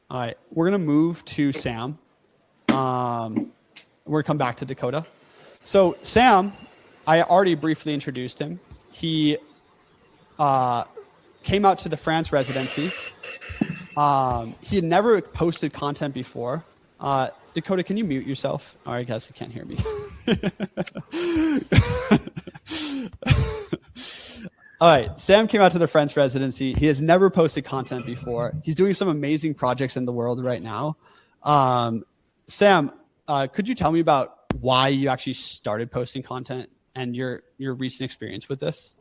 All right, we're gonna move to Sam. We're gonna come back to Dakota. So Sam, I already briefly introduced him. He came out to the France residency. He had never posted content before. Dakota, can you mute yourself? Oh, I guess you can't hear me. All right, Sam came out to the French residency. He has never posted content before. He's doing some amazing projects in the world right now. Sam, could you tell me about why you actually started posting content and your recent experience with this?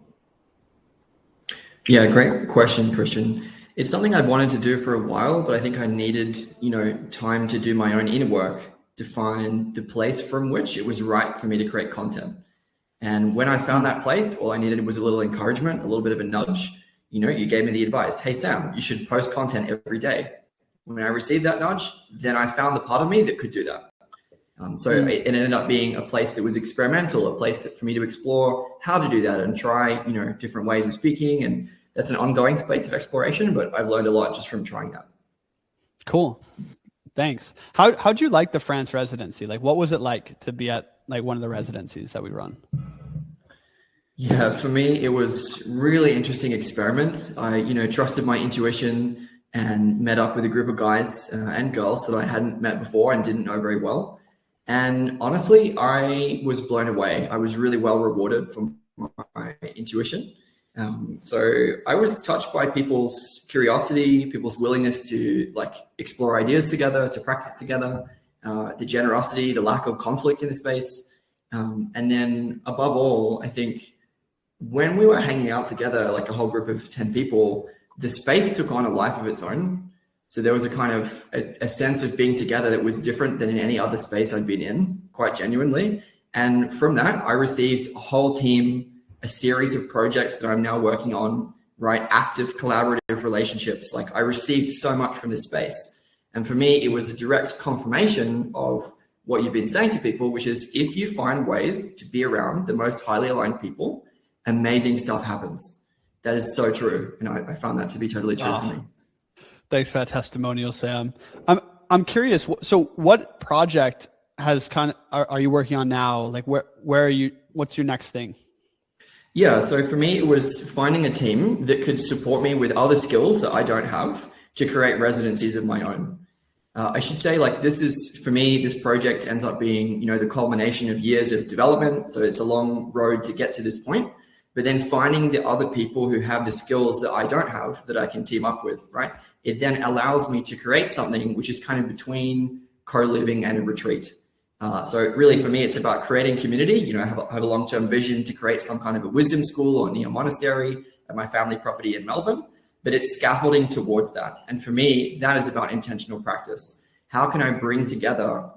Yeah, great question, Christian. It's something I'd wanted to do for a while, but I think I needed, time to do my own inner work to find the place from which it was right for me to create content. And when I found that place, all I needed was a little encouragement, a little bit of a nudge. You gave me the advice, hey, Sam, you should post content every day. When I received that nudge, then I found the part of me that could do that. It ended up being a place that was experimental, a place for me to explore how to do that and try, different ways of speaking. And that's an ongoing space of exploration, but I've learned a lot just from trying that. Cool. Thanks. How'd you like the France residency? Like, what was it like to be at like one of the residencies that we run? Yeah, for me, it was really interesting experiment. I, trusted my intuition and met up with a group of guys and girls that I hadn't met before and didn't know very well. And honestly, I was blown away. I was really well rewarded for my intuition. So I was touched by people's curiosity, people's willingness to explore ideas together, to practice together, the generosity, the lack of conflict in the space. And then above all, I think when we were hanging out together, like a whole group of 10 people, the space took on a life of its own. So there was a kind of a sense of being together that was different than in any other space I'd been in, quite genuinely. And from that, I received a whole team, a series of projects that I'm now working on, right? Active collaborative relationships. I received so much from this space. And for me, it was a direct confirmation of what you've been saying to people, which is if you find ways to be around the most highly aligned people, amazing stuff happens. That is so true. And I found that to be totally true for me. Thanks for that testimonial, Sam. I'm curious. So what project are you working on now? Like where are you, what's your next thing? Yeah. So for me, it was finding a team that could support me with other skills that I don't have to create residencies of my own. I should say this is, for me, this project ends up being, the culmination of years of development. So it's a long road to get to this point, but then finding the other people who have the skills that I don't have that I can team up with, right? It then allows me to create something which is kind of between co-living and a retreat. So really for me, it's about creating community. I have a long-term vision to create some kind of a wisdom school or neo-monastery at my family property in Melbourne, but it's scaffolding towards that. And for me, that is about intentional practice. How can I bring together,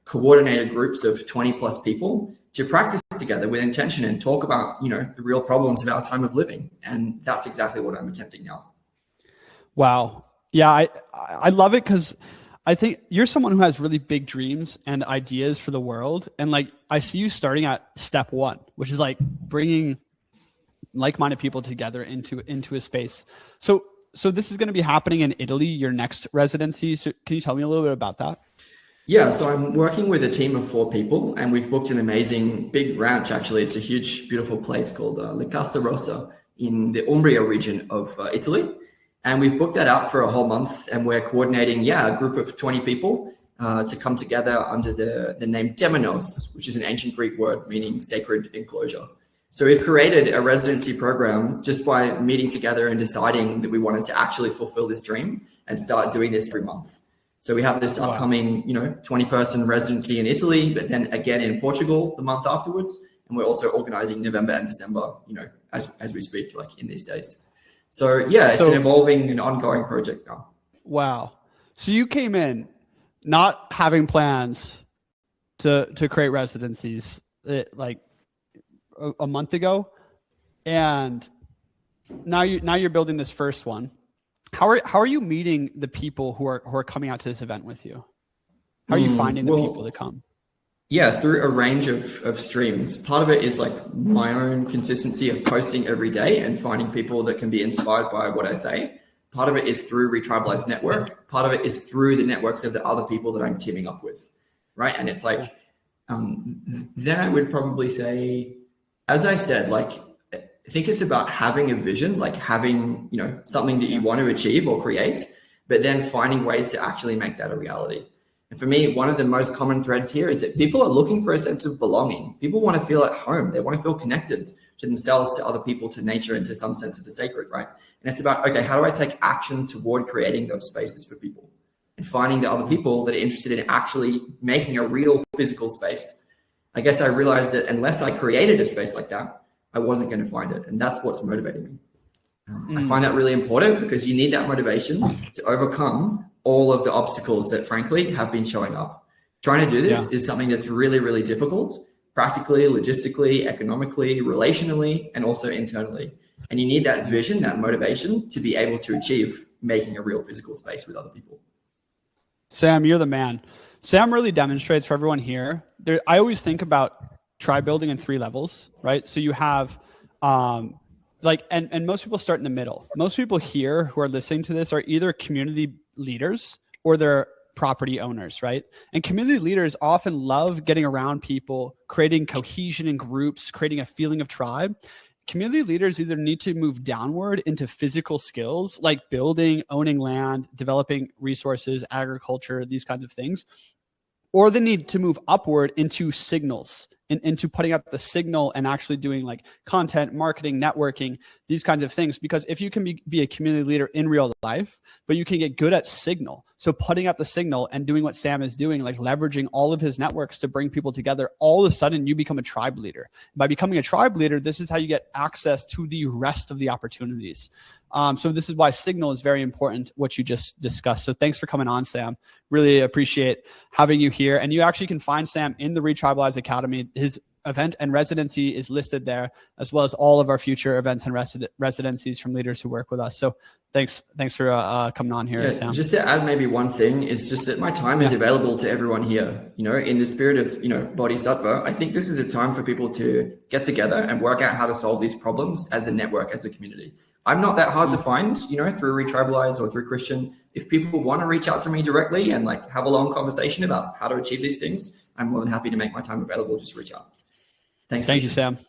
coordinated groups of 20 plus people to practice together with intention and talk about, the real problems of our time of living. And that's exactly what I'm attempting now. Wow. Yeah, I love it because I think you're someone who has really big dreams and ideas for the world. And I see you starting at step one, which is bringing like-minded people together into a space. So this is going to be happening in Italy, your next residency. So can you tell me a little bit about that? Yeah, so I'm working with a team of 4 people and we've booked an amazing big ranch. Actually, it's a huge, beautiful place called La Casa Rossa in the Umbria region of Italy. And we've booked that out for a whole month and we're coordinating, a group of 20 people to come together under the name Temenos, which is an ancient Greek word meaning sacred enclosure. So we've created a residency program just by meeting together and deciding that we wanted to actually fulfill this dream and start doing this every month. So we have this upcoming, 20-person residency in Italy, but then again in Portugal the month afterwards. And we're also organizing November and December, as we speak, in these days. So it's an evolving and ongoing project now. Wow. So you came in not having plans to create residencies a month ago, and now you're building this first one. How are you meeting the people who are coming out to this event with you? How are you finding the people to come? Yeah, through a range of streams. Part of it is my own consistency of posting every day and finding people that can be inspired by what I say. Part of it is through Retribalize network. Part of it is through the networks of the other people that I'm teaming up with, right? And it's like, then I would probably say, as I said, like, I think it's about having a vision, like having, you know, something that you want to achieve or create, but then finding ways to actually make that a reality. And for me, one of the most common threads here is that people are looking for a sense of belonging. People want to feel at home. They want to feel connected to themselves, to other people, to nature, and to some sense of the sacred, right? And it's about, okay, how do I take action toward creating those spaces for people and finding the other people that are interested in actually making a real physical space? I guess I realized that unless I created a space like that, I wasn't going to find it. And that's what's motivating me. I find that really important because you need that motivation to overcome all of the obstacles that, frankly, have been showing up. Trying to do this is something that's really, really difficult, practically, logistically, economically, relationally, and also internally. And you need that vision, that motivation to be able to achieve making a real physical space with other people. Sam, you're the man. Sam really demonstrates for everyone here. I always think about tribe building in 3 levels, right? So you have and most people start in the middle. Most people here who are listening to this are either community leaders or they're property owners, right? And community leaders often love getting around people, creating cohesion in groups, creating a feeling of tribe. Community leaders either need to move downward into physical skills like building, owning land, developing resources, agriculture, these kinds of things, or they need to move upward into signals, into putting up the signal and actually doing like content, marketing, networking, these kinds of things. Because if you can be a community leader in real life, but you can get good at signal. So putting up the signal and doing what Sam is doing, like leveraging all of his networks to bring people together, all of a sudden you become a tribe leader. By becoming a tribe leader, this is how you get access to the rest of the opportunities. So this is why signal is very important, what you just discussed. So thanks for coming on, Sam. Really appreciate having you here. And you actually can find Sam in the Retribalize Academy. His event and residency is listed there, as well as all of our future events and residencies from leaders who work with us. So thanks for coming on here, Sam. Just to add maybe one thing is just that my time is available to everyone here. You know, in the spirit of, you know, Bodhisattva, I think this is a time for people to get together and work out how to solve these problems as a network, as a community. I'm not that hard to find, you know, through Retribalize or through Christian. If people want to reach out to me directly and like have a long conversation about how to achieve these things, I'm more than happy to make my time available. Just reach out. Thank you, Sam.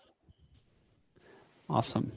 Awesome.